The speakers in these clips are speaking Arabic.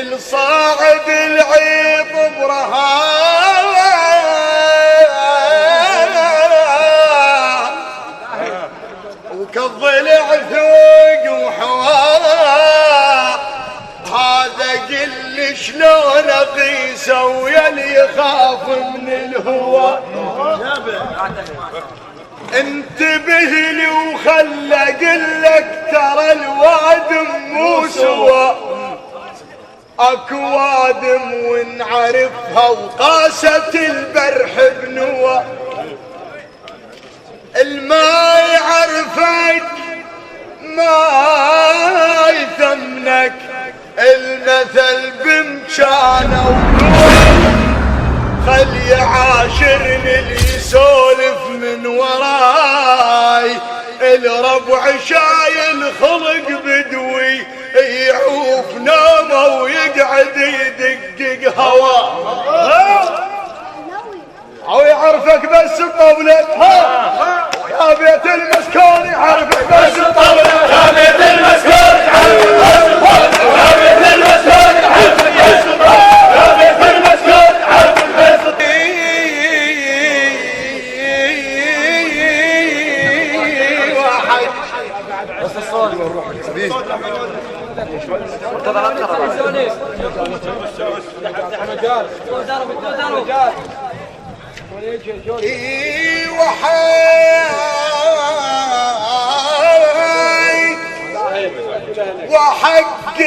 الصاعد العيط برهان وكالضلع ثوق وحوار. هذا قل شلون اقيسه ويا اللي يخاف من الهوى. انتبه لي وخل اقلك ترى الوادم مو سوى. اكو وادم ونعرفها وقاسة البرح بنوى. الما يعرفك ما يثمنك المثل بمكانه. خل يعاشرني اللي يسولف من وراي. الربع شايل خلق بدوي يعوف نومه ويقعد يدقق هوا. او يعرفك بس بطبلة يا بيت المسكون. يعرفك بس بطبلة يا بيت المسكون. يعرفك بس بطبلة يا بيت المسكون. يعرفك بس بطبلة يا بيت المسكون. يعرفك بس واحد بس الصوت والروح سبيل. وحق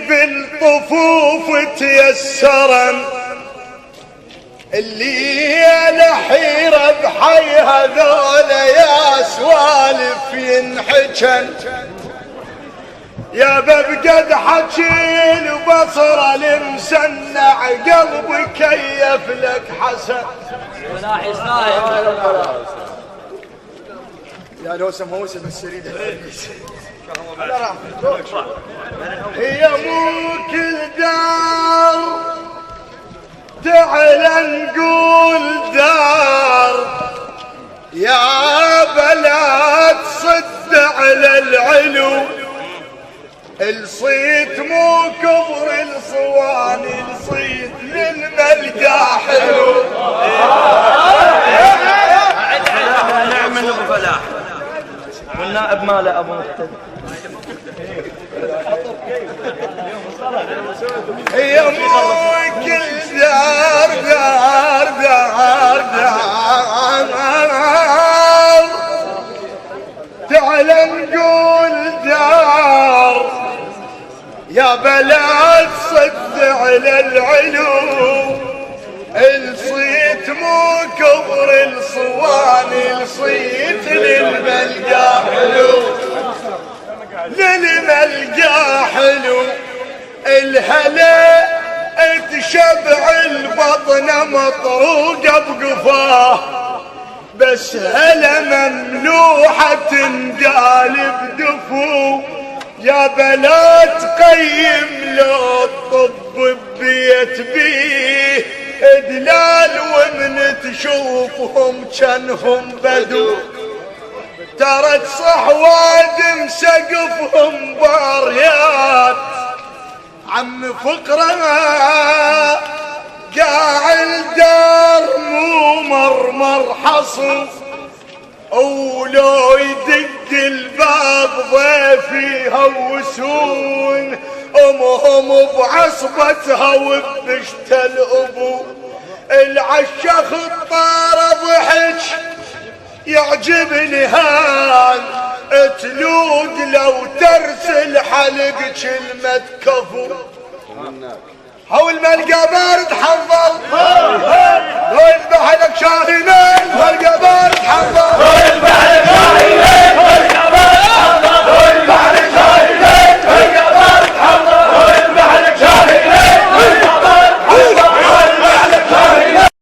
بالطفوف تيسرا اللي الحيرة بحي هذول يا سوالف ينحجن. يا ببقد حجيل وبصره المسنع قلبي كيف لك حسن. يا لوسم موسم السريدة هي مو كل دار تعال نقول دار. يا بلا تصد على العلو الصيت مو كبر الصواني. الصيت للملقى حلو. نعمل ابو فلاح والنائب ماله ابو مقتدى. هي مو كل دار دار دار دار تعال نقول دار. يا بلا تصد على العلو الصيت مو كبر الصواني. الصيت للملقى حلو للملقى حلو. الهلا تشبع البطن مطروقة بقفاه بس هلا ممنوحة تنقالب دفو. يا بلا تقيم لو الطب ببيت بيه دلال ومن تشوفهم جنهم بدو. ترى تصح وادم سقفهم باريات. عم فقرها قاع الدار مو مرمر حصو. ولو يدق الباب ضيفي يهوسون امهم بعصبتها وبشت الابو. العشا خطاره ضحك يعجبني هان تلود لو ترسل حلق كلمة كفو. هو الملقى بارد حظ